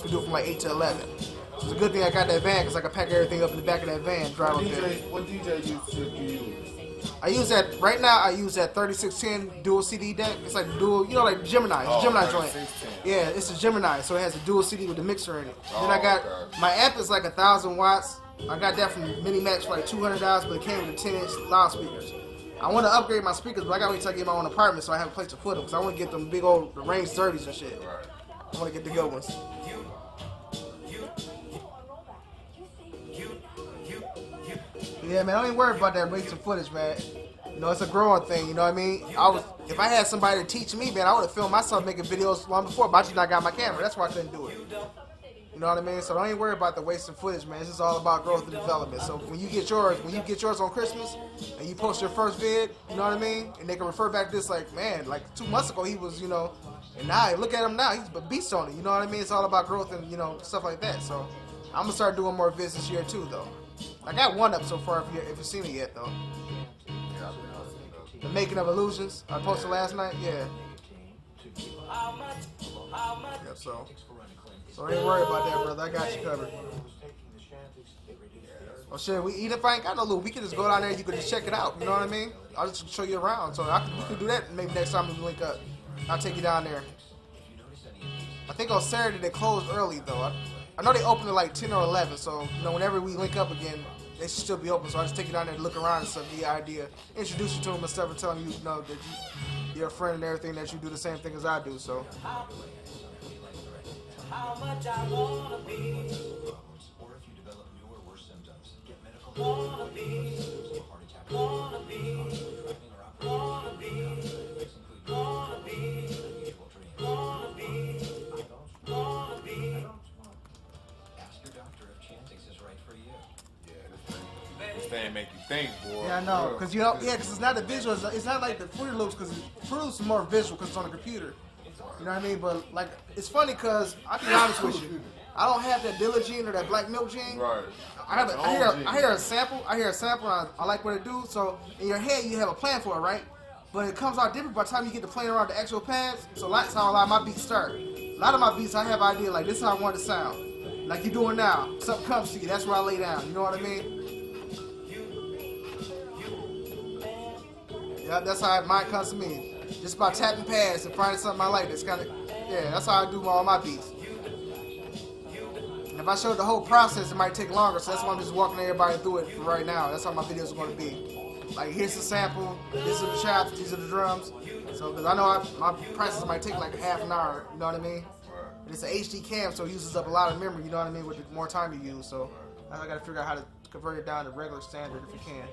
We do it from like 8 to 11. So it's a good thing I got that van because I can pack everything up in the back of that van, drive up there. What DJ you use? I use that right now. I use that 3610 dual CD deck. It's like dual, you know, like Gemini. It's a Gemini joint. Yeah, it's a Gemini, so it has a dual CD with the mixer in it. Then I got my amp is like 1,000 watts. I got that from Minimax for like $200, but it came with the 10-inch loudspeakers. I want to upgrade my speakers, but I got to wait till I get my own apartment so I have a place to put them. Because I want to get them big old range 30s and shit. I want to get the good ones. Yeah, man, I ain't worried about that wasting footage, man. You know, it's a growing thing, you know what I mean? If I had somebody to teach me, man, I would have filmed myself making videos long before, but I just not got my camera. That's why I couldn't do it. You know what I mean? So don't even worry about the wasting footage, man. It's just all about growth and development. So when you get yours on Christmas and you post your first vid, you know what I mean? And they can refer back to this like, man, like 2 months ago he was, you know, and now look at him now, he's a beast on it. You know what I mean? It's all about growth and, you know, stuff like that. So I'm gonna start doing more vids this year too, though. I got one up so far if you've seen it yet, though. The Making of Illusions. I posted last night. Yeah. Yeah. So don't worry about that, brother. I got you covered. Well, shit. Even if I ain't got no loot, we can just go down there. You can just check it out. You know what I mean? I'll just show you around. So we can do that. Maybe next time we link up, I'll take you down there. I think on Saturday they closed early though. I know they open at like 10 or 11, so you know whenever we link up again, they should still be open. So I just take you down there to look around and stuff, get the idea, introduce you to them and stuff, and tell them you know that you're a friend and everything, that you do the same thing as I do. So. How much I wanna be. Or if you develop new or worse symptoms, get medical. Wanna be. Wanna be. Wanna be. Wanna be. Wanna be. Wanna be. This thing make you think, boy. Yeah, I know, cause you know, yeah, cause it's not the visual. It's not like the Fruity Loops, cause Fruity Loops is more visual, cause it's on the computer. You know what I mean? But like, it's funny, cause I'll be honest with you, I don't have that Dilla gene or that Black Milk gene. Right. I hear a sample. And I like what it do. So in your head, you have a plan for it, right? But it comes out different by the time you get to playing around the actual pads. So that's how a lot of my beats start. A lot of my beats, I have an idea like this is how I want it to sound. Like you're doing now. Something comes to you. That's where I lay down. You know what I mean? Yeah, that's how mine comes to me. Just by tapping pads and finding something I like. That's kind of, yeah, that's how I do all my beats. And if I show the whole process, it might take longer. So that's why I'm just walking everybody through it for right now. That's how my videos are going to be. Like, here's the sample, these are the chops, these are the drums. So, because I know my process might take like half an hour, you know what I mean? And it's an HD cam, so it uses up a lot of memory, you know what I mean, with the more time you use. So, I got to figure out how to convert it down to regular standard if you can.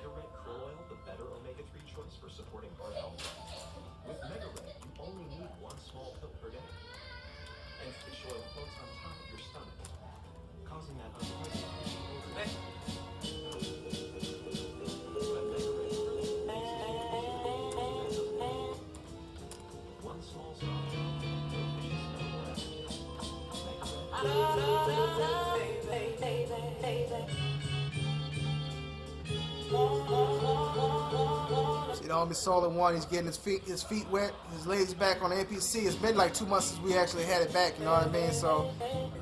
See, the homie SOULN, he's getting his feet wet, his legs back on the NPC. It's been like 2 months since we actually had it back, you know what I mean? So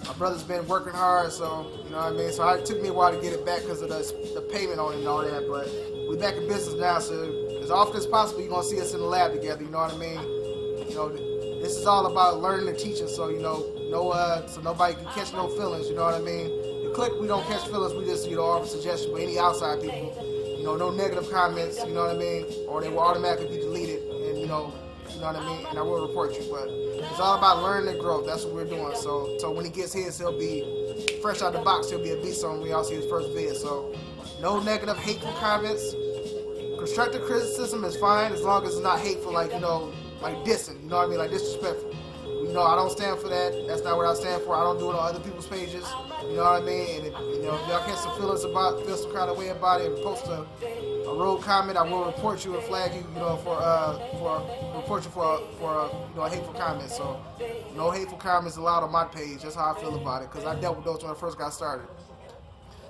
my brother's been working hard, so you know what I mean? So it took me a while to get it back because of the payment on it and all that, but we back in business now, so as often as possible you're gonna see us in the lab together, you know what I mean? You know, this is all about learning and teaching, so you know, so nobody can catch no feelings, you know what I mean? The click, we don't catch feelings, we just, you know, offer suggestions, but any outside people, you know, no negative comments, you know what I mean? Or they will automatically be deleted, and you know what I mean? And I will report you, but it's all about learning and growth. That's what we're doing. So when he gets his, he'll be fresh out the box. He'll be a beast on when we all see his first vid. So no negative, hateful comments. Constructive criticism is fine as long as it's not hateful, like, you know, like dissing, you know what I mean? Like disrespectful. You know, I don't stand for that. That's not what I stand for. I don't do it on other people's pages. You know what I mean? And if, you know, if y'all catch some feelings feel some kind of way about it, and post a rogue comment, I will report you and flag you, you know, for report you for you know, a hateful comment. So no hateful comments allowed on my page. That's how I feel about it, because I dealt with those when I first got started.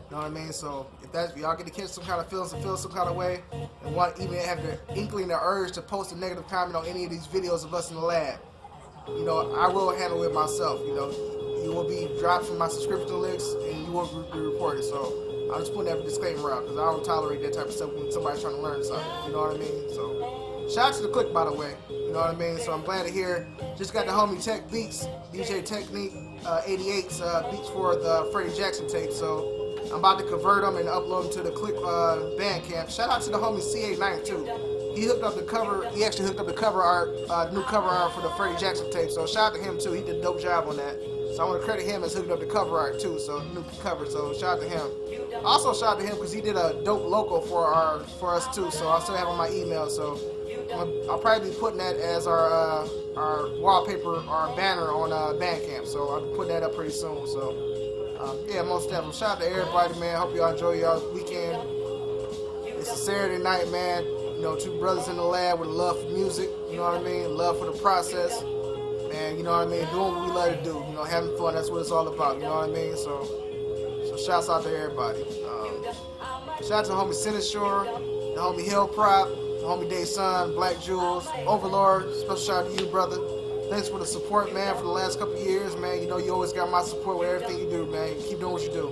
You know what I mean? So if y'all get to catch some kind of feelings and feel some kind of way, and want even have the inkling or urge to post a negative comment on any of these videos of us in the lab, you know, I will handle it myself. You know, you will be dropped from my subscription list and you will be reported. So I'm just putting that disclaimer out because I don't tolerate that type of stuff when somebody's trying to learn something. You know what I mean? So shout out to the click, by the way. You know what I mean? So I'm glad to hear. Just got the homie Tech Beats, DJ Technique 88's beats for the Freddie Jackson tape. So I'm about to convert them and upload them to the Click Bandcamp. Shout out to the homie CA92. He hooked up the cover. He actually hooked up the cover art, new cover art for the Freddie Jackson tape. So shout out to him too. He did a dope job on that. So I want to credit him as hooking up the cover art too. So new cover. So shout out to him. Also shout out to him because he did a dope logo for us too. So I still have on my email. So I'll probably be putting that as our wallpaper, our banner on Bandcamp. So I'll be putting that up pretty soon. So. Yeah, most definitely. Shout out to everybody, man. Hope y'all enjoy y'all weekend. It's a Saturday night, man. You know, two brothers in the lab with a love for music. You know what I mean? Love for the process. Man, you know what I mean? Doing what we love to do. You know, having fun. That's what it's all about. You know what I mean? So shouts out to everybody. Shout out to the homie Sinishore, the homie Hill Prop, the homie Day Sun, Black Jewels, Overlord. Special shout out to you, brother. Thanks for the support, man, for the last couple of years, man. You know you always got my support with everything you do, man. Keep doing what you do.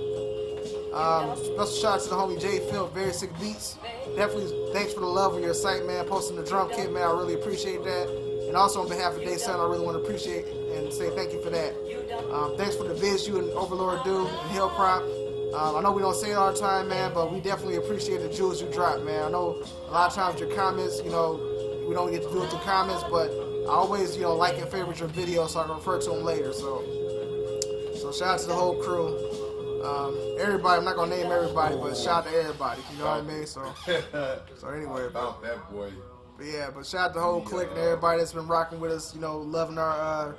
Special shout out to the homie J Phil, Very Sick Beats. Definitely thanks for the love on your site, man. Posting the drum kit, man. I really appreciate that. And also on behalf of Day Sun, I really want to appreciate and say thank you for that. Thanks for the vids you and Overlord do and Hill Prop. I know we don't say it all the time, man, but we definitely appreciate the jewels you drop, man. I know a lot of times your comments, you know, we don't get to do it through comments, but I always, you know, like and favorite your videos so I can refer to them later. So shout out to the whole crew. Everybody, I'm not gonna name everybody, but shout out to everybody. You know what I mean? So anyway, about that boy. But yeah, but shout out to the whole clique and everybody that's been rocking with us. You know, loving our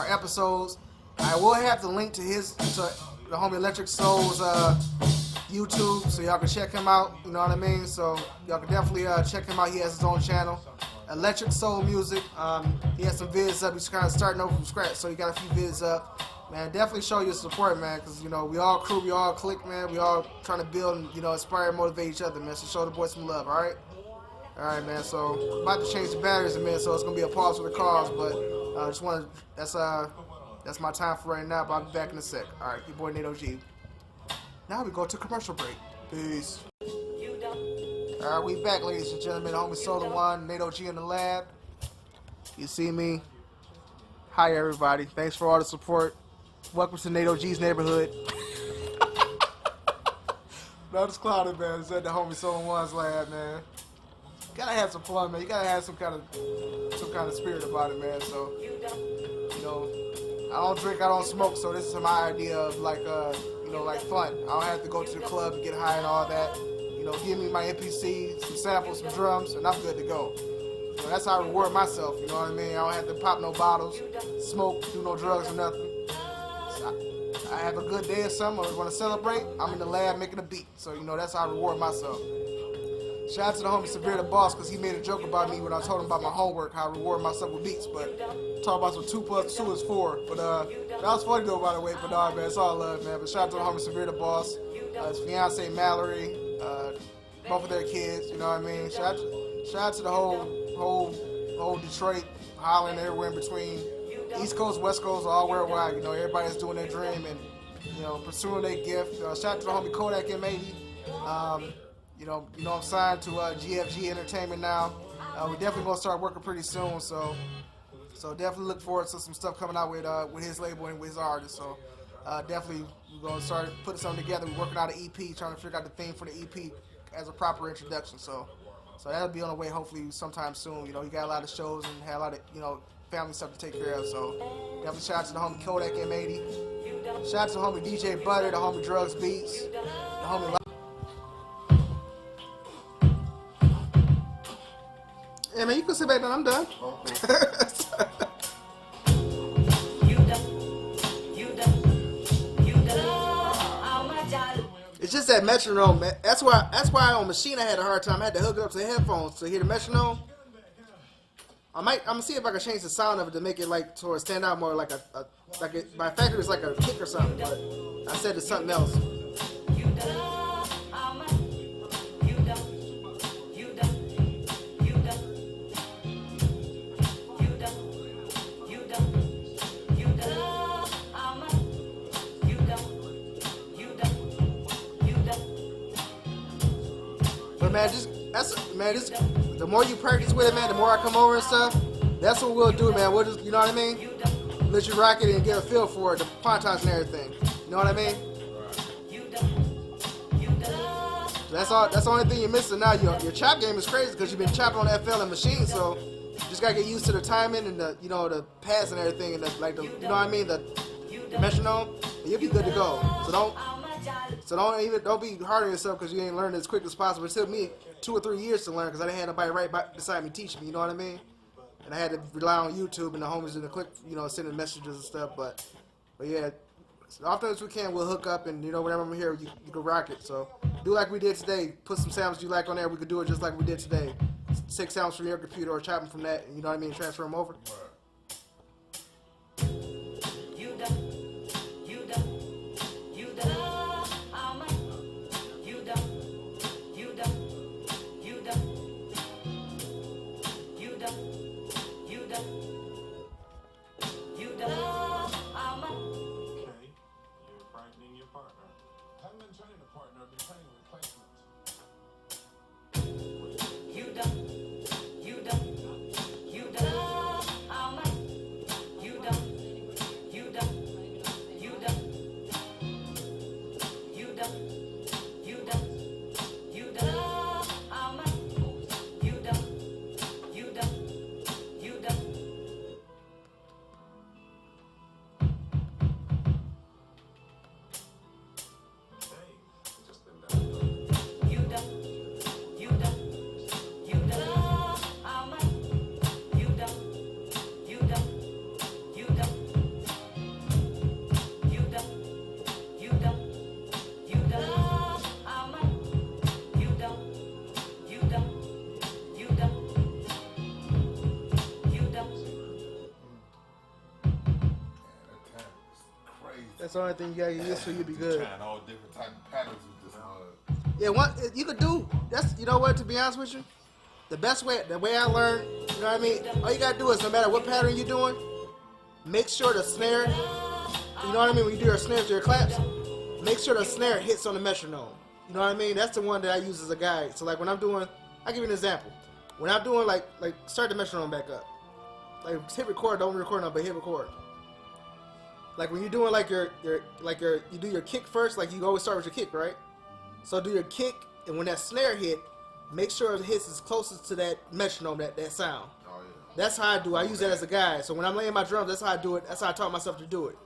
episodes. I will have the link to the homie Electric Soul's YouTube, so y'all can check him out. You know what I mean? So y'all can definitely check him out. He has his own channel, Electric Soul Music. He has some vids up. He's kind of starting over from scratch, so he got a few vids up. Man, definitely show your support, man, because, you know, we all crew, we all click, man. We all trying to build and, you know, inspire and motivate each other, man. So show the boys some love, all right? All right, man. So I'm about to change the batteries in a minute, so it's going to be a pause for the calls, but I just want to, that's my time for right now, but I'll be back in a sec. All right, your boy Nate OG. Now we go to commercial break. Peace. All right, we back, ladies and gentlemen. Homie SOULN, Nate OG in the lab. You see me? Hi, everybody. Thanks for all the support. Welcome to Nate OG's neighborhood. No, it's clouded, man. It's at the homie SOULN's lab, man. Gotta have some fun, man. You gotta have some kind of spirit about it, man. So, you know, I don't drink, I don't smoke, so this is my idea of like, you know, like fun. I don't have to go to the club and get high and all that. You know, give me my MPC, some samples, some drums, and I'm good to go. So that's how I reward myself. You know what I mean? I don't have to pop no bottles, smoke, do no drugs or nothing. I have a good day or something, or want to celebrate, I'm in the lab making a beat. So, you know, that's how I reward myself. Shout out to the homie Severe the Boss, because he made a joke about me when I told him about my homework, how I reward myself with beats. But talk about some 2 + 2 is 4. But that was funny though, by the way. But man, it's all love, man. But shout out to the homie Severe the Boss, his fiance Mallory, both of their kids. You know what I mean? Shout out to the whole Detroit, Holland, everywhere in between. East Coast, West Coast, all worldwide. You know, everybody's doing their dream and, you know, pursuing their gift. Shout out to the homie Kodak M80. You know, I'm signed to GFG Entertainment now. We're definitely gonna start working pretty soon. So definitely look forward to some stuff coming out with his label and with his artists. So definitely we're gonna start putting something together. We're working out an EP, trying to figure out the theme for the EP as a proper introduction. So that'll be on the way hopefully sometime soon. You know, you got a lot of shows and had a lot of, you know, family stuff to take care of. So definitely shout out to the homie Kodak M80. Shout out to the homie DJ Butter, the homie Drugs Beats, the homie. Yeah, man, you can sit back down. I'm done. It's just that metronome, man. That's why on machine I had a hard time. I had to hook it up to the headphones to hear the metronome. I'm gonna see if I can change the sound of it to make it like to stand out more like by factory it's like a kick or something, but I said it's something else. But man, the more you practice with it, man, the more I come over and stuff, that's what we'll do, man. We'll just, you know what I mean? Let you rock it and get a feel for it, the pontage and everything. You know what I mean? So that's the only thing you're missing now. Your chop game is crazy because you've been chopping on FL and machine, so you just gotta get used to the timing and the, you know, the pass and everything, and the, like the, you know what I mean, the metronome, and you'll be good to go. So don't be hard on yourself because you ain't learning as quick as possible. It took me 2 or 3 years to learn because I didn't have nobody right beside me teaching me. You know what I mean? And I had to rely on YouTube and the homies in the click, you know, sending messages and stuff. But yeah, as often as we can, we'll hook up, and you know, whenever I'm here, you can rock it. So do like we did today. Put some sounds you like on there. We could do it just like we did today. Take sounds from your computer or chop them from that. You know what I mean? Transfer them over. That's the only thing you gotta get used to. You'll be good. Trying all different type of patterns with this Yeah, you could do. That's, you know what? To be honest with you, the way I learned, you know what I mean. All you gotta do is, no matter what pattern you're doing, make sure the snare. You know what I mean. When you do your snares or your claps, make sure the snare hits on the metronome. You know what I mean. That's the one that I use as a guide. So like when I'm doing, I'll give you an example. When I'm doing like start the metronome back up. Like hit record, don't record now, but hit record. Like when you're doing you do your kick first, like you always start with your kick, right? So do your kick, and when that snare hit, make sure it hits as closest to that metronome, that sound. Oh, yeah. That's how I do. I use that as a guide. So when I'm laying my drums, that's how I do it. That's how I taught myself to do it.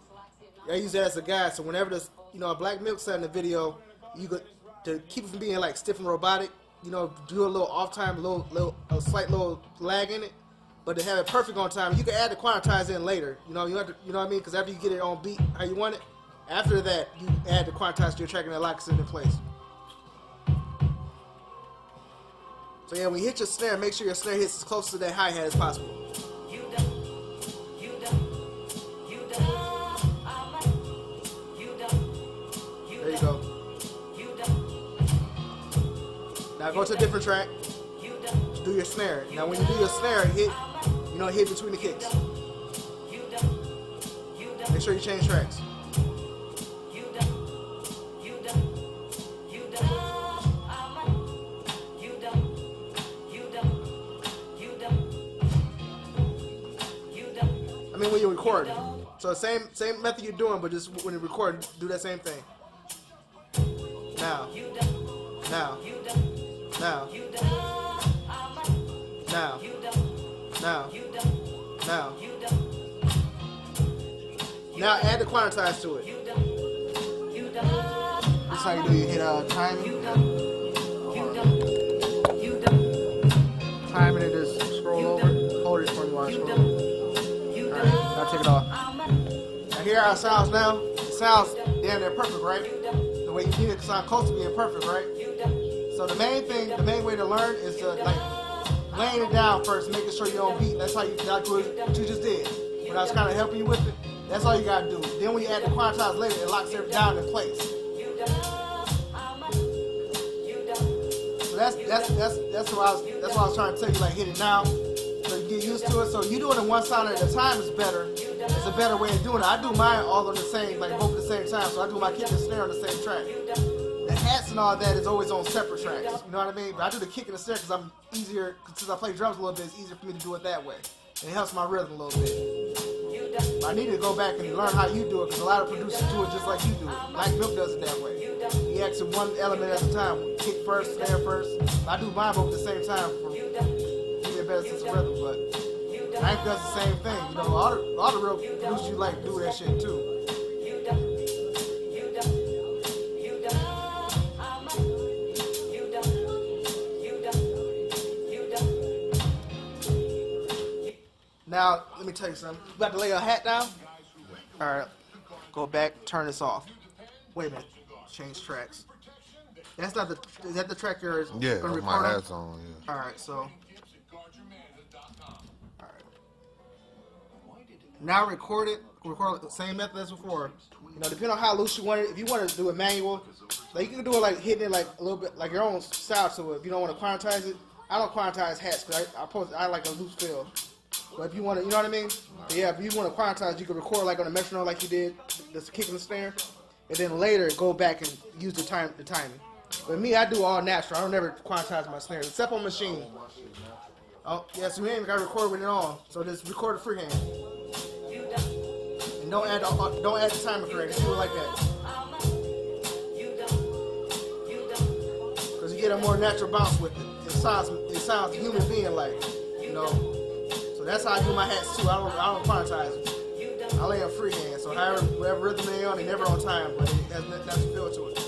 I use that as a guide. So whenever there's, you know, a Black Milk set in the video, you could, to keep it from being like stiff and robotic, you know, do a little off time, a slight little lag in it. But to have it perfect on time, you can add the quantize in later. You know, you have to, you know what I mean? Because after you get it on beat how you want it, after that you add the quantize to your track and that locks it in place. So yeah, when you hit your snare, make sure your snare hits as close to that hi-hat as possible. There you go. Now go to a different track. Do your snare. Now when you do your snare, hit between the kicks. Make sure you change tracks. I mean when you record. So same method you're doing, but just when you record, do that same thing. Now. Now. Now. Now. Now. Now. Now add the quantize to it. This is how you do. You hit timing. Timing it, just scroll over. Hold it for me while I scroll. Alright, now take it off. Now here are our sounds now. It sounds damn near perfect, right? The way you need it to sound close to being perfect, right? So the main way to learn is to laying it down first, making sure you're on beat. That's what you just did. When I was kind of helping you with it, that's all you gotta do. Then when you add the quantize later, it locks it down in place. So that's what I was trying to tell you. Like hit it now, so you get used to it. So you doing it one sound at a time is better. It's a better way of doing it. I do mine all on the same, like both at the same time. So I do my kick and snare on the same track. hats and all that is always on separate tracks. You know what I mean? But I do the kick and the snare because I'm easier, since I play drums a little bit, it's easier for me to do it that way. And it helps my rhythm a little bit. But I need to go back and learn how you do it because a lot of producers do it just like you do it. Like Milk does it that way. He acts in one element at a time. Kick first, snare first. I do mine both at the same time for me to get a better sense of rhythm. But Hank does the same thing. You know, all the real producers you like do that shit too. Now, let me tell you something. You about to lay a hat down? All right. Go back, turn this off. Wait a minute. Change tracks. That's not the, is that the track you're going to record my on? hat's on, yeah. All right, so. All right. Now record the same method as before. You know, depending on how loose you want it. If you want to do it manual, like you can do it like hitting it like a little bit, like your own style to it. If you don't want to quantize it, I don't quantize hats because I like a loose feel. But if you want to, you know what I mean? Yeah, if you want to quantize, you can record like on a metronome like you did, just kick and the snare, and then later go back and use the timing. But me, I do all natural. I don't never quantize my snares, except on machine. Oh, yeah, so we ain't got to record with it on. So just record it freehand. And don't add the timer correct. Just do it like that. Because you get a more natural bounce with it. It sounds human being like, you know. That's how I do my hats too. I don't quantize them. I lay them freehand. So whatever rhythm they on, they never on time, but it has that's a feel to it.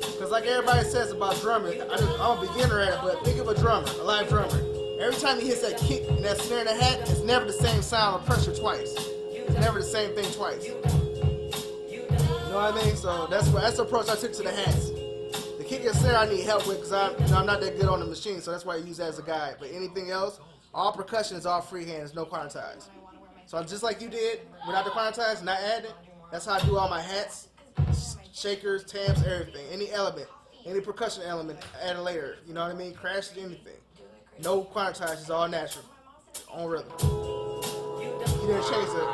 Because like everybody says about drumming, I'm a beginner at it, but think of a drummer, a live drummer. Every time he hits that kick and that snare in the hat, it's never the same sound or pressure twice. It's never the same thing twice. You know what I mean? So that's the approach I took to the hats. The kick and snare I need help with because I'm not that good on the machine, so that's why I use that as a guide. But anything else, all percussion is all freehand, there's no quantize. So just like you did, without the quantize, not adding it, that's how I do all my hats, shakers, tabs, everything. Any element, any percussion element, add it later. You know what I mean? Crash anything. No quantize, it's all natural. On rhythm. You didn't change it.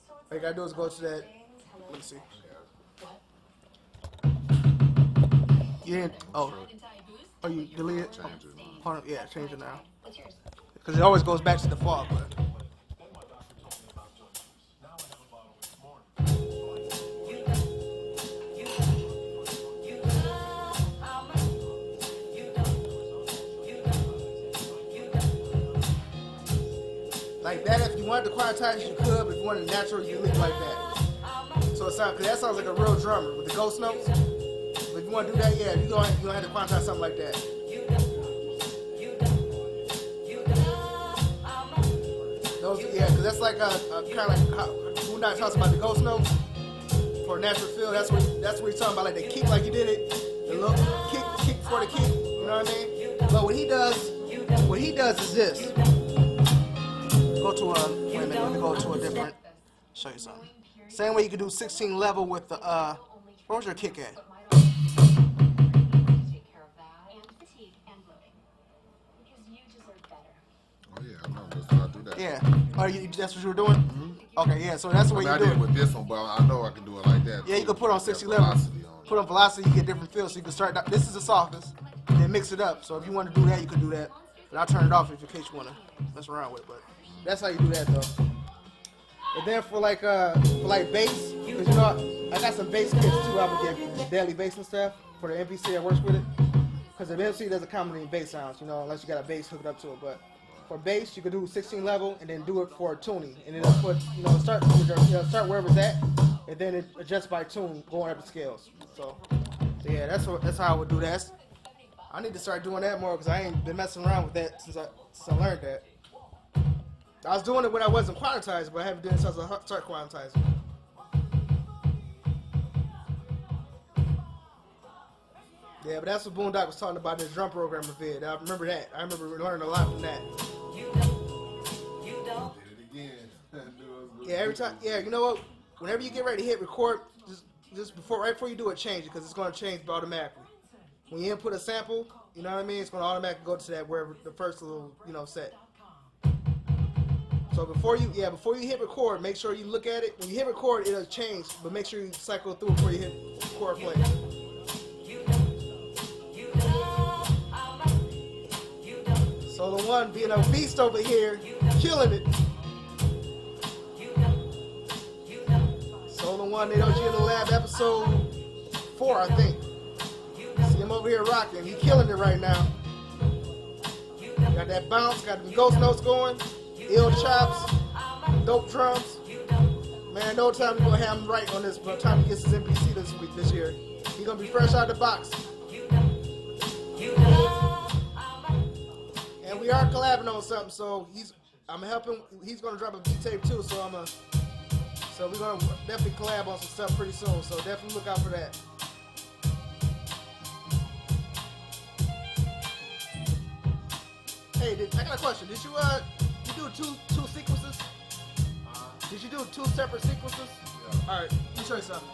All you gotta do is go to that. Let me see. You didn't. Oh, you deleted it? Hold on, yeah, change it now. Because it always goes back to the default. But. Like that, if you wanted to quantize, you could, but if you wanted natural, you leave like that. So it sounds, because that sounds like a real drummer with the ghost notes. But if you want to do that, yeah, you're going to have to quantize something like that. Yeah, because that's like a kind of like how Boondock talks about the ghost notes for natural feel. That's what he's talking about, like the kick, like you did it, the little kick for the kick. You know what I mean? But what he does is this. Go to wait a minute, let me go to a different. Show you something. Same way you could do 16 level with the where was your kick at? Yeah. Oh, that's what you were doing? Mm-hmm. Okay, yeah, so that's the way you do it. I did with this one, but I know I can do it like that. Yeah, you can put on 60 levels. Put on velocity, you get different feels. So you can start, this is the softest, and then mix it up. So if you want to do that, you can do that. But I'll turn it off in case you want to mess around with it. But that's how you do that, though. And then for like bass, because you know, I got some bass kits too. I would get daily bass and stuff for the MPC that works with it. Because the MPC doesn't accommodate bass sounds, you know, unless you got a bass hooked up to it. But for bass, you can do 16 level and then do it for tuning, and then put, you know, start wherever it's at, and then it adjusts by tune, going up the scales. So yeah, that's how I would do that. I need to start doing that more because I ain't been messing around with that since I learned that. I was doing it when I wasn't quantized, but I haven't done it since I started quantizing. Yeah, but that's what Boondock was talking about in his drum programmer vid. I remember that. I remember learning a lot from that. Yeah, every time. Yeah, you know what? Whenever you get ready to hit record, just right before you do it, change it because it's going to change automatically. When you input a sample, you know what I mean? It's going to automatically go to that wherever the first little, you know, set. So before you hit record, make sure you look at it. When you hit record, it'll change, but make sure you cycle through before you hit record play. SOULN 1 being a beast over here, killing it. SOULN 1, they don't in the lab, episode 4, I think. See him over here rocking. He killing it right now. Got that bounce, got the ghost notes going, ill chops, dope drums. Man, no time we're gonna have him right on this, but time he gets his NPC this year. He's gonna be fresh out of the box. And we are collabing on something, so I'm helping. He's gonna drop a beat tape too, so we're gonna definitely collab on some stuff pretty soon. So definitely look out for that. Hey, I got a question. Did you do two sequences? Did you do 2 separate sequences? Yeah. All right, let me show you something.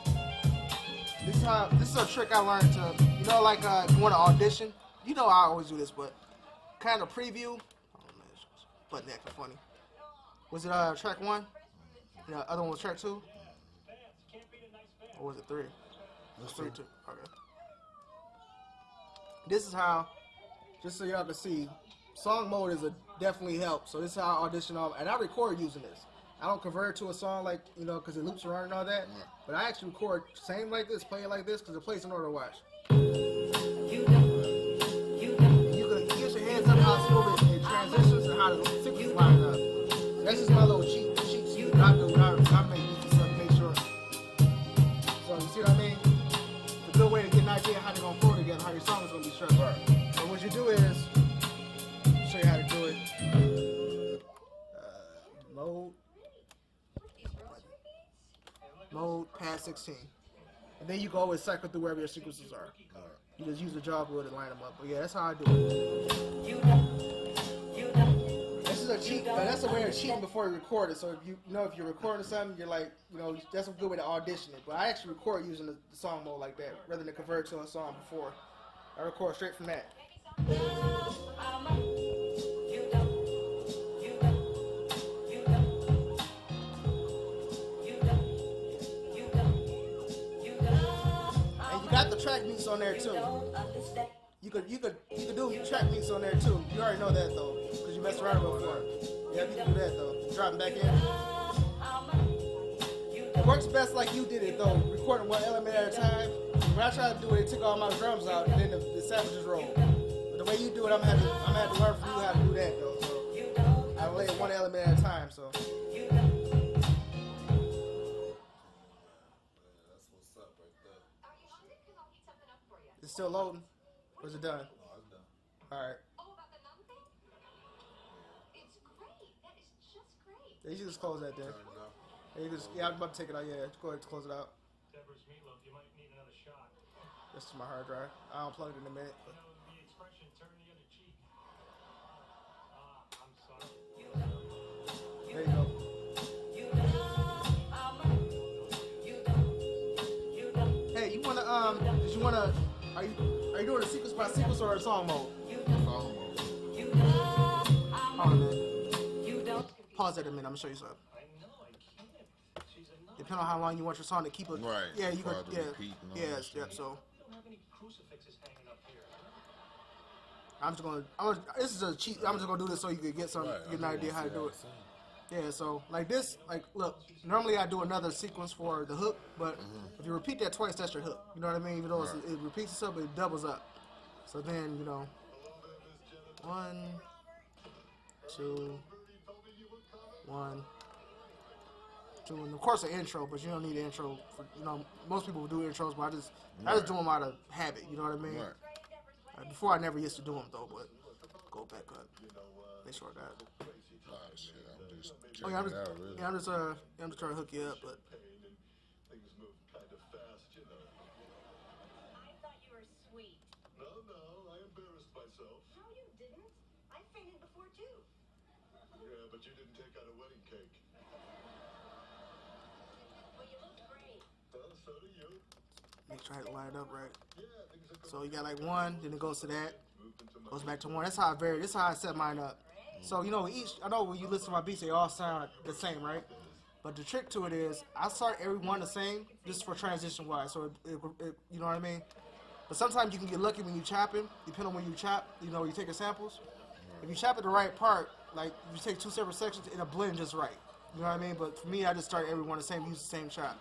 This is a trick I learned to, like if you want to audition. You know I always do this, but kind of preview. Oh man, button acting funny. Was it track 1? And the other one was track 2? Or was it 3? It was 3 too. Okay. This is how, just so y'all can see, song mode is a definitely help. So this is how I audition off, and I record using this. I don't convert it to a song like, because it loops around and all that. But I actually record same like this, play it like this, because it plays in order to watch. You can get your hands up how smooth it transitions and how the sequence line up. So that's just my little cheat sheet that I do when I make this stuff to make sure. So you see what I mean? It's a good way to get an idea how they're going to flow together, how your song is going to be structured. Right. So what you do is, show you how to do it. Mode past 16. And then you go always cycle through wherever your sequences are. You just use the jog wheel to line them up. But yeah, that's how I do it. This is a cheat, but that's a way of cheating before you record it. So if if you're recording something, you're like, that's a good way to audition it. But I actually record using the song mode like that, rather than convert to a song before. I record straight from that. Got the track beats on there too. You could do track beats on there too. You already know that though, because you messed around before. Yeah, you can do that though. Drop them back in. It works best like you did it though, recording one element at a time. When I tried to do it, it took all my drums out and then the sample just rolled. But the way you do it, I'm gonna have to learn from you how to do that though. So I lay one element at a time. So. It's still loading? Or is it done? No, it's done. Alright. Oh, about the numb thing? It's great. That is just great. Yeah, you can just close that there. Yeah, I'm about to take it out. Yeah, go ahead and close it out. Deborah's meatloaf, you might need another shot. This is my hard drive. I'll unplug it in a minute. You know the expression, turn the other cheek. I'm sorry. There you go. Hey, you wanna, are you doing a sequence by sequence or a song mode? Song mode. Hold on a minute. Pause that a minute, I'm gonna show you something. I know, I can't. She's a nut. Depending on how long you want your song to keep it. Right. Yeah, you For could, it to yeah. repeat and all Yeah, that yeah, shit. so. I don't have any crucifixes hanging up here. This is a cheat. I'm just gonna do this so you can get an idea how to do it. Yeah, so like this, look, normally I do another sequence for the hook, but if you repeat that twice, that's your hook. You know what I mean? Even though it repeats itself, it doubles up. So then, 1, 2, 1, 2, and of course an intro, but you don't need an intro for, most people do intros, but I just do them out of habit. You know what I mean? Right. Before I never used to do them though, but go back up. Make sure I got it. Oh shit, I'm just Oh checking yeah, it out, really. I'm just trying to hook you up, but Things move kind of fast, I thought you were sweet. No, I embarrassed myself. No, you didn't. I fainted before too. Yeah, but you didn't take out a wedding cake. Well, you look great. So do you. make sure I had it lined up right. Yeah, things are So you got like 1, then it goes to that, moved into my goes back to 1. That's how I vary. This is how I set mine up. So you know, I know when you listen to my beats, they all sound the same, right? But the trick to it is, I start every one the same, just for transition wise. So you know what I mean. But sometimes you can get lucky when you chopping, depending on when you chop. You know, you take your samples. If you chop at the right part, like if you take 2 separate sections, it'll blend just right. You know what I mean? But for me, I just start every one the same, use the same chop.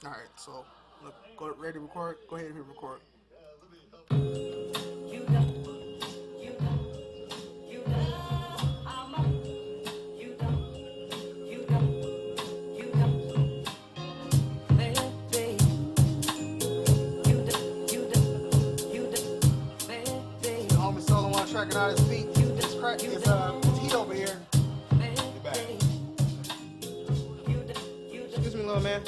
All right, so look, ready to record? Go ahead and hit record. The homie SOULN one tracking out his beat. It's heat over here. Get back. Excuse me, little man.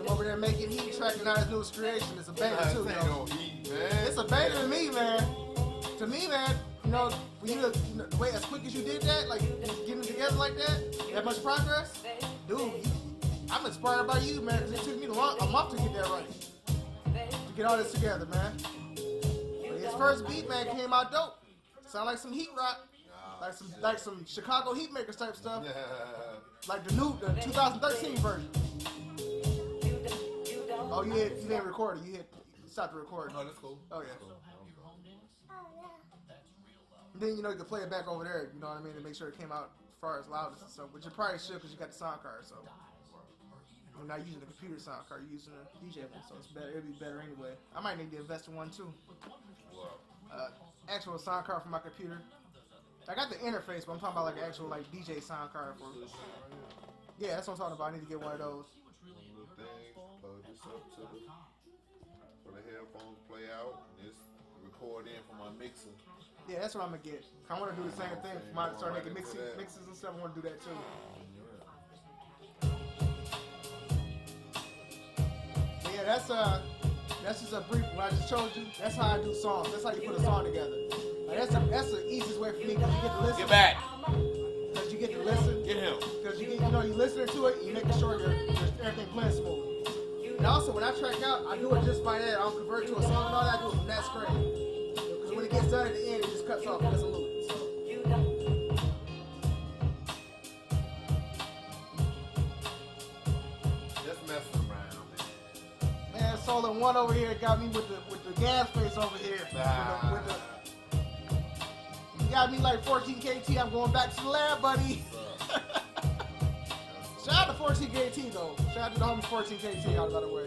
Over there making heat, tracking out his newest creation. It's a banger too, yo. It's a banger to me, man. To me, man, you know, when you the way as quick as you did that, like getting it together like that much progress, dude. I'm inspired by you, man, because it took me a month to get that right, to get all this together, man. But his first beat, man, came out dope. Sound like some heat rock, like some Chicago Heat Makers type stuff, like the 2013 version. Oh, you didn't record it. You stopped the recording. Oh, that's cool. Oh, yeah. And then, you know, you can play it back over there, you know what I mean, to make sure it came out as far as loudness and stuff, which you probably should because you got the sound card, so. You're not using the computer sound card, you're using a DJ one, so it's better. It'll be better anyway. I might need to invest in one, too. Actual sound card for my computer. I got the interface, but I'm talking about like an actual like DJ sound card for. Yeah, that's what I'm talking about. I need to get one of those. Plug this up for the headphones play out. This record in for my mixer. Yeah, that's what I'm gonna get. I want to do the same thing. Start making mixes and stuff. I want to do that too. But yeah, that's just a brief. What I just showed you. That's how I do songs. That's how you put a song together. Like, that's the easiest way for me because you get to listen. Get back. Because you get to listen. Get him. Because you listening to it, you making sure everything blends smooth. And also, when I track out, I do it just by that. I don't convert to a song and all that. I do it from that screen. Because when it gets done at the end, it just cuts off. It doesn't loop. So. Just messing around, Man, SOULN one over here got me with the gas face over here. You got me like 14 KT. I'm going back to the lab, buddy. Shout out to 14 KT though. Shout out to the homie 14 KT out by the way.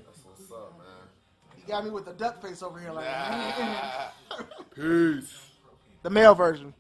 That's what's up, man. You got me with the duck face over here like Peace. the male version.